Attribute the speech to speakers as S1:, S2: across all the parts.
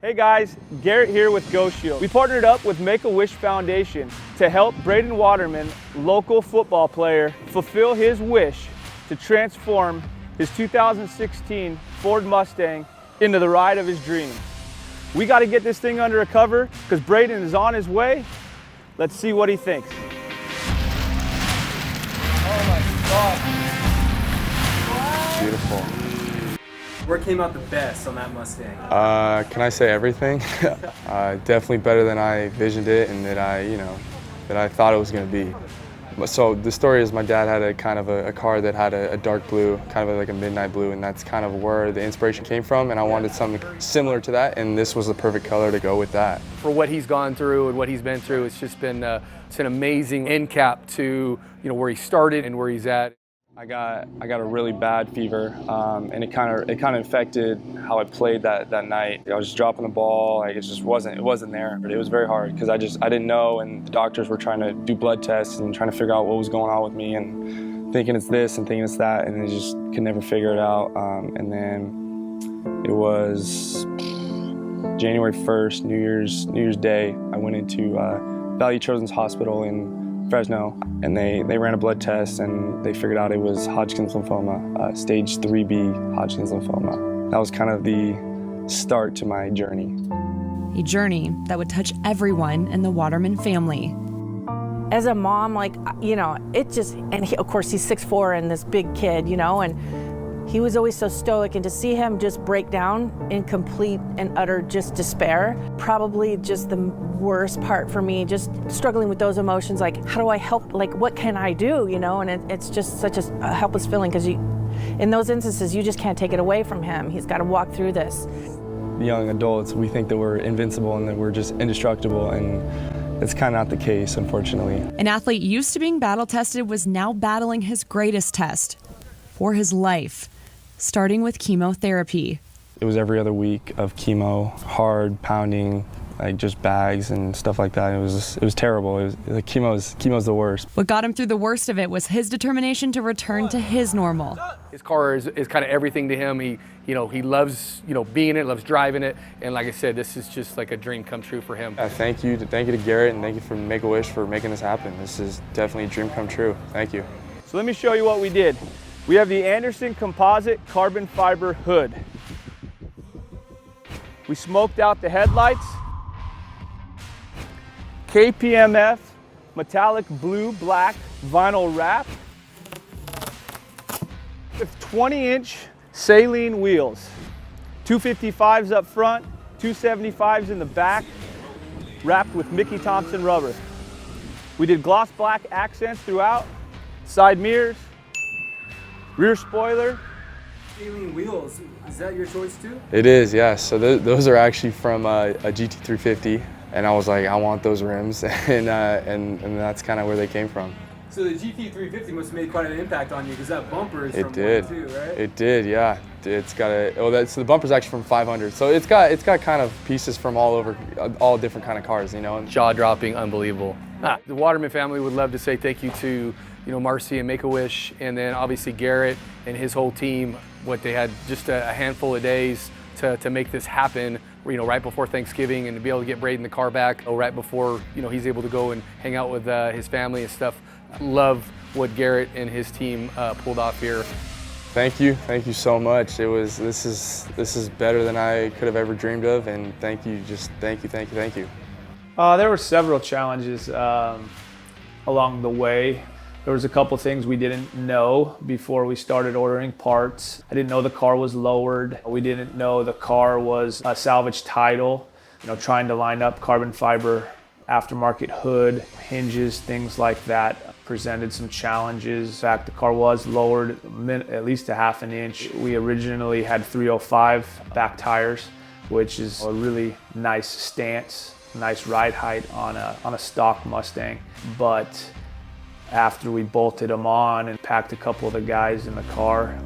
S1: Hey guys, Garrett here with Go Shield. We partnered up with Make-A-Wish Foundation to help Braden Waterman, local football player, fulfill his wish to transform his 2016 Ford Mustang into the ride of his dreams. We got to get this thing under a cover because Braden is on his way. Let's see what he thinks.
S2: Oh my God.
S3: Beautiful.
S2: What came out the best on that Mustang?
S3: Can I say everything? Definitely better than I envisioned it and that I thought it was going to be. So the story is my dad had a kind of a car that had a dark blue, kind of like a midnight blue, and that's kind of where the inspiration came from, and I wanted something similar to that, and this was the perfect color to go with that.
S4: For what he's gone through and what he's been through, it's just been it's an amazing end cap to where he started and where he's at.
S3: I got a really bad fever, and it kind of affected how I played that night. I was just dropping the ball, like it wasn't there. But it was very hard because I didn't know, and the doctors were trying to do blood tests and trying to figure out what was going on with me, and thinking it's this and thinking it's that, and they just could never figure it out. And then it was January 1st, New Year's Day. I went into Valley Children's Hospital in Fresno, and they ran a blood test and they figured out it was Hodgkin's lymphoma, stage 3B Hodgkin's lymphoma. That was kind of the start to my journey.
S5: A journey that would touch everyone in the Waterman family.
S6: As a mom, it just, and of course he's 6'4" and this big kid, and he was always so stoic, and to see him just break down in complete and utter just despair, probably just the worst part for me, just struggling with those emotions, like how do I help, like what can I do, and it's just such a helpless feeling because in those instances, you just can't take it away from him. He's got to walk through this.
S3: Young adults, we think that we're invincible and that we're just indestructible, and it's kind of not the case, unfortunately.
S5: An athlete used to being battle tested was now battling his greatest test for his life, starting with chemotherapy.
S3: It was every other week of chemo, hard pounding, like just bags and stuff like that. It was terrible. Chemo's the worst.
S5: What got him through the worst of it was his determination to return to his normal.
S4: His car is kind of everything to him. He loves being in it, loves driving it, and like I said, this is just like a dream come true for him.
S3: Thank you to Garrett, and thank you for Make-A-Wish for making this happen. This is definitely a dream come true. Thank you.
S1: So let me show you what we did. We have the Anderson composite carbon fiber hood. We smoked out the headlights. KPMF metallic blue black vinyl wrap with 20-inch Saleen wheels. 255s up front, 275s in the back, wrapped with Mickey Thompson rubber. We did gloss black accents throughout, side mirrors, rear spoiler.
S2: Saleen wheels, is that your choice too?
S3: It is, yes. So those are actually from a GT350, and I was like, I want those rims, and that's kind of where they came from.
S2: So the GT350 must have made quite an impact on you because that bumper is from one too, right?
S3: It did, yeah. It's got so the bumper's actually from 500, so it's got kind of pieces from all different kind of cars,
S4: Jaw-dropping, unbelievable. The Waterman family would love to say thank you to Marcy and Make-A-Wish, and then obviously Garrett and his whole team. What they had just a handful of days to make this happen, right before Thanksgiving, and to be able to get Braden the car back right before he's able to go and hang out with his family and stuff. Love what Garrett and his team pulled off here.
S3: Thank you so much. This is better than I could have ever dreamed of, and thank you. Thank you.
S1: There were several challenges along the way. There was a couple things we didn't know before we started ordering parts. I didn't know the car was lowered. We didn't know the car was a salvage title. Trying to line up carbon fiber aftermarket hood, hinges, things like that presented some challenges. In fact, the car was lowered at least a half an inch. We originally had 305 back tires, which is a really nice stance, nice ride height on a stock Mustang. But after we bolted them on and packed a couple of the guys in the car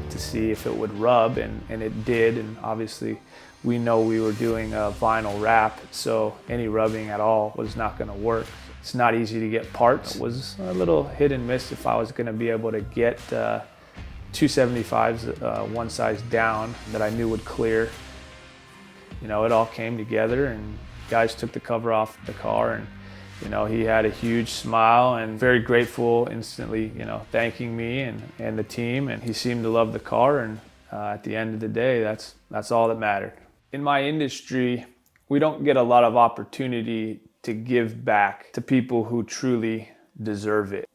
S1: to see if it would rub, and it did, and obviously we know we were doing a vinyl wrap, so any rubbing at all was not going to work. It's not easy to get parts. It was a little hit and miss if I was going to be able to get 275s one size down that I knew would clear. you know, it all came together and guys took the cover off the car, and you know, he had a huge smile and very grateful instantly, you know, thanking me and the team, and he seemed to love the car, and at the end of the day, that's all that mattered. In my industry, we don't get a lot of opportunity to give back to people who truly deserve it.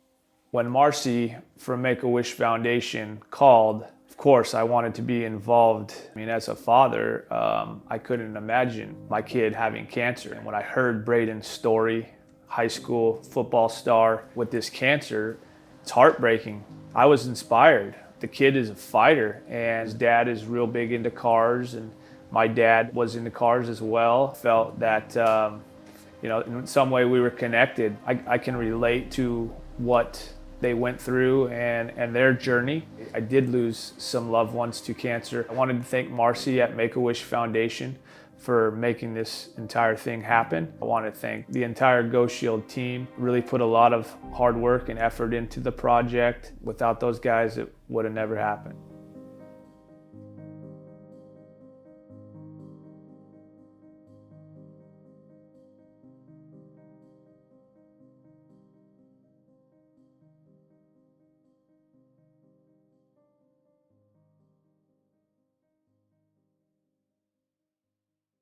S1: When Marcy from Make-A-Wish Foundation called, of course, I wanted to be involved. I mean, as a father, I couldn't imagine my kid having cancer. And when I heard Braden's story, high school football star with this cancer, it's heartbreaking. I was inspired. The kid is a fighter, and his dad is real big into cars, and my dad was into cars as well. Felt that, you know, in some way we were connected. I can relate to what they went through and their journey. I did lose some loved ones to cancer. I wanted to thank Marcy at Make-A-Wish Foundation for making this entire thing happen. I want to thank the entire Go Shield team. Really put a lot of hard work and effort into the project. Without those guys, it would have never happened.